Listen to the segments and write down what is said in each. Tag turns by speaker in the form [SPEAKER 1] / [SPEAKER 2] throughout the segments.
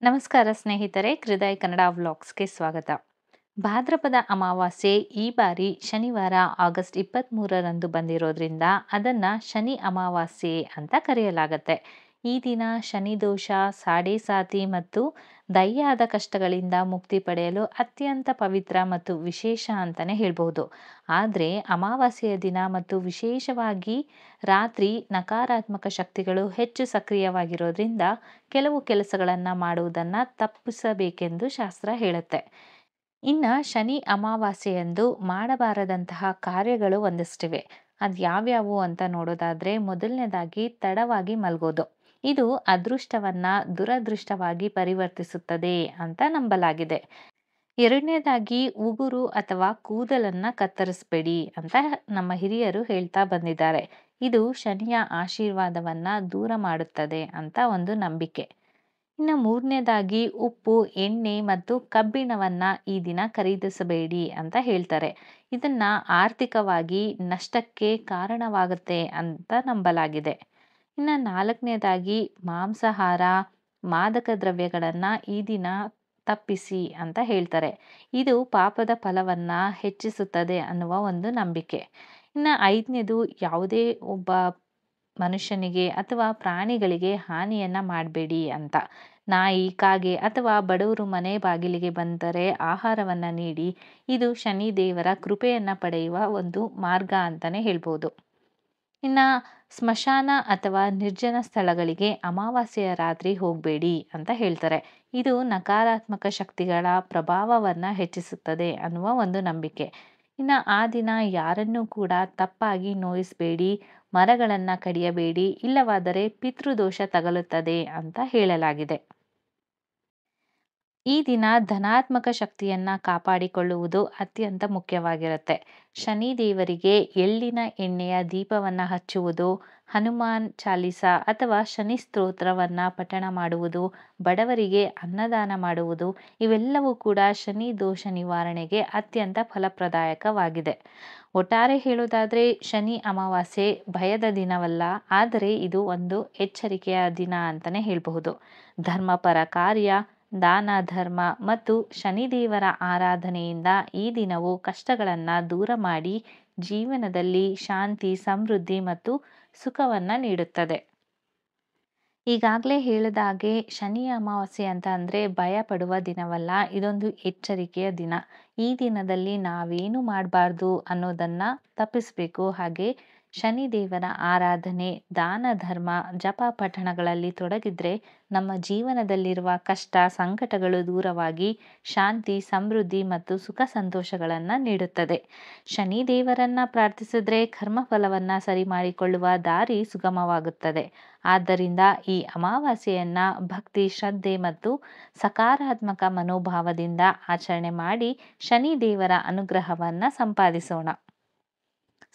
[SPEAKER 1] ನಮಸ್ಕಾರ ಸ್ನೇಹಿತರೆ, ಹೃದಯ ಕನ್ನಡ ವ್ಲಾಗ್ಸ್ಗೆ ಸ್ವಾಗತ. ಭಾದ್ರಪದ ಅಮಾವಾಸ್ಯೆ ಈ ಬಾರಿ ಶನಿವಾರ ಆಗಸ್ಟ್ 23ರಂದು ಬಂದಿರೋದ್ರಿಂದ ಅದನ್ನು ಶನಿ ಅಮಾವಾಸ್ಯೆ ಅಂತ ಕರೆಯಲಾಗತ್ತೆ. ಈ ದಿನ ಶನಿ ದೋಷ, ಸಾಡೆ ಸಾತಿ ಮತ್ತು ದೈಯಾದ ಕಷ್ಟಗಳಿಂದ ಮುಕ್ತಿ ಪಡೆಯಲು ಅತ್ಯಂತ ಪವಿತ್ರ ಮತ್ತು ವಿಶೇಷ ಅಂತಲೇ ಹೇಳ್ಬೋದು. ಆದರೆ ಅಮಾವಾಸ್ಯೆಯ ದಿನ ಮತ್ತು ವಿಶೇಷವಾಗಿ ರಾತ್ರಿ ನಕಾರಾತ್ಮಕ ಶಕ್ತಿಗಳು ಹೆಚ್ಚು ಸಕ್ರಿಯವಾಗಿರೋದ್ರಿಂದ ಕೆಲವು ಕೆಲಸಗಳನ್ನು ಮಾಡುವುದನ್ನು ತಪ್ಪಿಸಬೇಕೆಂದು ಶಾಸ್ತ್ರ ಹೇಳುತ್ತೆ. ಇನ್ನು ಶನಿ ಅಮಾವಾಸ್ಯೆಯಂದು ಮಾಡಬಾರದಂತಹ ಕಾರ್ಯಗಳು ಒಂದಷ್ಟಿವೆ. ಅದು ಯಾವ್ಯಾವು ಅಂತ ನೋಡೋದಾದರೆ, ಮೊದಲನೇದಾಗಿ ತಡವಾಗಿ ಮಲಗೋದು. ಇದು ಅದೃಷ್ಟವನ್ನು ದುರದೃಷ್ಟವಾಗಿ ಪರಿವರ್ತಿಸುತ್ತದೆ ಅಂತ ನಂಬಲಾಗಿದೆ. ಎರಡನೇದಾಗಿ ಉಗುರು ಅಥವಾ ಕೂದಲನ್ನು ಕತ್ತರಿಸಬೇಡಿ ಅಂತ ನಮ್ಮ ಹಿರಿಯರು ಹೇಳ್ತಾ ಬಂದಿದ್ದಾರೆ. ಇದು ಶನಿಯ ಆಶೀರ್ವಾದವನ್ನು ದೂರ ಮಾಡುತ್ತದೆ ಅಂತ ಒಂದು ನಂಬಿಕೆ. ಇನ್ನು ಮೂರನೇದಾಗಿ ಉಪ್ಪು, ಎಣ್ಣೆ ಮತ್ತು ಕಬ್ಬಿಣವನ್ನು ಈ ದಿನ ಖರೀದಿಸಬೇಡಿ ಅಂತ ಹೇಳ್ತಾರೆ. ಇದನ್ನು ಆರ್ಥಿಕವಾಗಿ ನಷ್ಟಕ್ಕೆ ಕಾರಣವಾಗುತ್ತೆ ಅಂತ ನಂಬಲಾಗಿದೆ. ಇನ್ನು ನಾಲ್ಕನೇದಾಗಿ ಮಾಂಸಾಹಾರ, ಮಾದಕ ದ್ರವ್ಯಗಳನ್ನು ಈ ದಿನ ತಪ್ಪಿಸಿ ಅಂತ ಹೇಳ್ತಾರೆ. ಇದು ಪಾಪದ ಫಲವನ್ನು ಹೆಚ್ಚಿಸುತ್ತದೆ ಅನ್ನುವ ಒಂದು ನಂಬಿಕೆ. ಇನ್ನು ಐದನೇದು, ಯಾವುದೇ ಒಬ್ಬ ಮನುಷ್ಯನಿಗೆ ಅಥವಾ ಪ್ರಾಣಿಗಳಿಗೆ ಹಾನಿಯನ್ನು ಮಾಡಬೇಡಿ ಅಂತ. ನಾಯಿ, ಕಾಗೆ ಅಥವಾ ಬಡವರು ಮನೆ ಬಾಗಿಲಿಗೆ ಬಂದರೆ ಆಹಾರವನ್ನು ನೀಡಿ. ಇದು ಶನಿ ದೇವರ ಕೃಪೆಯನ್ನು ಪಡೆಯುವ ಒಂದು ಮಾರ್ಗ ಅಂತಲೇ ಹೇಳ್ಬೋದು. ಇನ್ನು ಸ್ಮಶಾನ ಅಥವಾ ನಿರ್ಜನ ಸ್ಥಳಗಳಿಗೆ ಅಮಾವಾಸ್ಯೆಯ ರಾತ್ರಿ ಹೋಗಬೇಡಿ ಅಂತ ಹೇಳ್ತಾರೆ. ಇದು ನಕಾರಾತ್ಮಕ ಶಕ್ತಿಗಳ ಪ್ರಭಾವವನ್ನು ಹೆಚ್ಚಿಸುತ್ತದೆ ಅನ್ನುವ ಒಂದು ನಂಬಿಕೆ. ಇನ್ನು ಆ ದಿನ ಯಾರನ್ನೂ ಕೂಡ ತಪ್ಪಾಗಿ ನೋಯಿಸಬೇಡಿ, ಮರಗಳನ್ನು ಕಡಿಯಬೇಡಿ, ಇಲ್ಲವಾದರೆ ಪಿತೃದೋಷ ತಗಲುತ್ತದೆ ಅಂತ ಹೇಳಲಾಗಿದೆ. ಈ ದಿನ ಧನಾತ್ಮಕ ಶಕ್ತಿಯನ್ನು ಕಾಪಾಡಿಕೊಳ್ಳುವುದು ಅತ್ಯಂತ ಮುಖ್ಯವಾಗಿರುತ್ತೆ. ಶನಿ ದೇವರಿಗೆ ಎಳ್ಳಿನ ಎಣ್ಣೆಯ ದೀಪವನ್ನು ಹಚ್ಚುವುದು, ಹನುಮಾನ್ ಚಾಲಿಸ ಅಥವಾ ಶನಿ ಸ್ತೋತ್ರವನ್ನು ಪಠಣ ಮಾಡುವುದು, ಬಡವರಿಗೆ ಅನ್ನದಾನ ಮಾಡುವುದು, ಇವೆಲ್ಲವೂ ಕೂಡ ಶನಿ ದೋಷ ನಿವಾರಣೆಗೆ ಅತ್ಯಂತ ಫಲಪ್ರದಾಯಕವಾಗಿದೆ. ಒಟ್ಟಾರೆ ಹೇಳೋದಾದರೆ, ಶನಿ ಅಮಾವಾಸ್ಯೆ ಭಯದ ದಿನವಲ್ಲ, ಆದರೆ ಇದು ಒಂದು ಎಚ್ಚರಿಕೆಯ ದಿನ ಅಂತಲೇ ಹೇಳಬಹುದು. ಧರ್ಮಪರ ಕಾರ್ಯ, ದಾನ ಧರ್ಮ ಮತ್ತು ಶನಿದೇವರ ಆರಾಧನೆಯಿಂದ ಈ ದಿನವು ಕಷ್ಟಗಳನ್ನು ದೂರ ಮಾಡಿ ಜೀವನದಲ್ಲಿ ಶಾಂತಿ, ಸಮೃದ್ಧಿ ಮತ್ತು ಸುಖವನ್ನು ನೀಡುತ್ತದೆ. ಈಗಾಗಲೇ ಹೇಳಿದ ಹಾಗೆ ಶನಿ ಅಮಾವಾಸ್ಯೆ ಅಂತ ಅಂದರೆ ಭಯ ಪಡುವ ದಿನವಲ್ಲ, ಇದೊಂದು ಎಚ್ಚರಿಕೆಯ ದಿನ. ಈ ದಿನದಲ್ಲಿ ನಾವೇನು ಮಾಡಬಾರ್ದು ಅನ್ನೋದನ್ನು ತಪ್ಪಿಸಬೇಕು. ಹಾಗೆ ಶನಿ ದೇವರ ಆರಾಧನೆ, ದಾನ ಧರ್ಮ, ಜಪ ಪಠಣಗಳಲ್ಲಿ ತೊಡಗಿದ್ರೆ ನಮ್ಮ ಜೀವನದಲ್ಲಿರುವ ಕಷ್ಟ, ಸಂಕಟಗಳು ದೂರವಾಗಿ ಶಾಂತಿ, ಸಮೃದ್ಧಿ ಮತ್ತು ಸುಖ ಸಂತೋಷಗಳನ್ನು ನೀಡುತ್ತದೆ. ಶನಿ ದೇವರನ್ನು ಪ್ರಾರ್ಥಿಸಿದ್ರೆ ಕರ್ಮಫಲವನ್ನು ಸರಿ ಮಾಡಿಕೊಳ್ಳುವ ದಾರಿ ಸುಗಮವಾಗುತ್ತದೆ. ಆದ್ದರಿಂದ ಈ ಅಮಾವಾಸ್ಯೆಯನ್ನು ಭಕ್ತಿ, ಶ್ರದ್ಧೆ ಮತ್ತು ಸಕಾರಾತ್ಮಕ ಮನೋಭಾವದಿಂದ ಆಚರಣೆ ಮಾಡಿ ಶನಿ ದೇವರ ಅನುಗ್ರಹವನ್ನು ಸಂಪಾದಿಸೋಣ.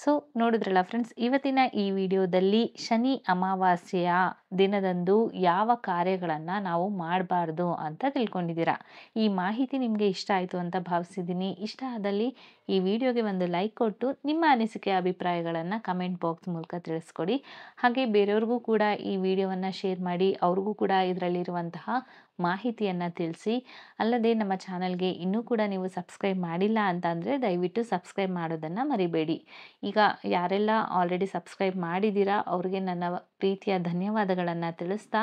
[SPEAKER 1] ಸೊ ನೋಡಿದ್ರಲ್ಲ ಫ್ರೆಂಡ್ಸ್, ಇವತ್ತಿನ ಈ ವಿಡಿಯೋದಲ್ಲಿ ಶನಿ ಅಮಾವಾಸ್ಯೆಯ ದಿನದಂದು ಯಾವ ಕಾರ್ಯಗಳನ್ನು ನಾವು ಮಾಡಬಾರ್ದು ಅಂತ ತಿಳ್ಕೊಂಡಿದ್ದೀರಾ. ಈ ಮಾಹಿತಿ ನಿಮಗೆ ಇಷ್ಟ ಆಯಿತು ಅಂತ ಭಾವಿಸಿದ್ದೀನಿ. ಇಷ್ಟ ಆದಲ್ಲಿ ಈ ವಿಡಿಯೋಗೆ ಒಂದು ಲೈಕ್ ಕೊಟ್ಟು ನಿಮ್ಮ ಅನಿಸಿಕೆ, ಅಭಿಪ್ರಾಯಗಳನ್ನು ಕಮೆಂಟ್ ಬಾಕ್ಸ್ ಮೂಲಕ ತಿಳಿಸ್ಕೊಡಿ. ಹಾಗೆ ಬೇರೆಯವ್ರಿಗೂ ಕೂಡ ಈ ವಿಡಿಯೋವನ್ನು ಶೇರ್ ಮಾಡಿ, ಅವ್ರಿಗೂ ಕೂಡ ಇದರಲ್ಲಿರುವಂತಹ ಮಾಹಿತಿಯನ್ನು ತಿಳಿಸಿ. ಅಲ್ಲದೆ ನಮ್ಮ ಚಾನಲ್ಗೆ ಇನ್ನೂ ಕೂಡ ನೀವು ಸಬ್ಸ್ಕ್ರೈಬ್ ಮಾಡಿಲ್ಲ ಅಂತ ಅಂದರೆ ದಯವಿಟ್ಟು ಸಬ್ಸ್ಕ್ರೈಬ್ ಮಾಡೋದನ್ನು ಮರಿಬೇಡಿ. ಈಗ ಯಾರೆಲ್ಲ ಆಲ್ರೆಡಿ ಸಬ್ಸ್ಕ್ರೈಬ್ ಮಾಡಿದ್ದೀರಾ ಅವ್ರಿಗೆ ನನ್ನ ಪ್ರೀತಿಯ ಧನ್ಯವಾದಗಳನ್ನು ತಿಳಿಸ್ತಾ,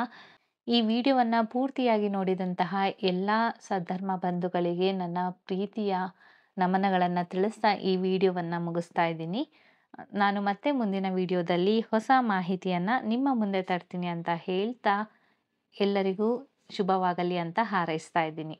[SPEAKER 1] ಈ ವಿಡಿಯೋವನ್ನು ಪೂರ್ತಿಯಾಗಿ ನೋಡಿದಂತಹ ಎಲ್ಲ ಸದ್ಧರ್ಮ ಬಂಧುಗಳಿಗೆ ನನ್ನ ಪ್ರೀತಿಯ ನಮನಗಳನ್ನು ತಿಳಿಸ್ತಾ ಈ ವಿಡಿಯೋವನ್ನು ಮುಗಿಸ್ತಾ ಇದ್ದೀನಿ. ನಾನು ಮತ್ತೆ ಮುಂದಿನ ವಿಡಿಯೋದಲ್ಲಿ ಹೊಸ ಮಾಹಿತಿಯನ್ನು ನಿಮ್ಮ ಮುಂದೆ ತರ್ತೀನಿ ಅಂತ ಹೇಳ್ತಾ ಎಲ್ಲರಿಗೂ ಶುಭವಾಗಲಿ ಅಂತ ಹಾರೈಸ್ತಾ ಇದ್ದೀನಿ.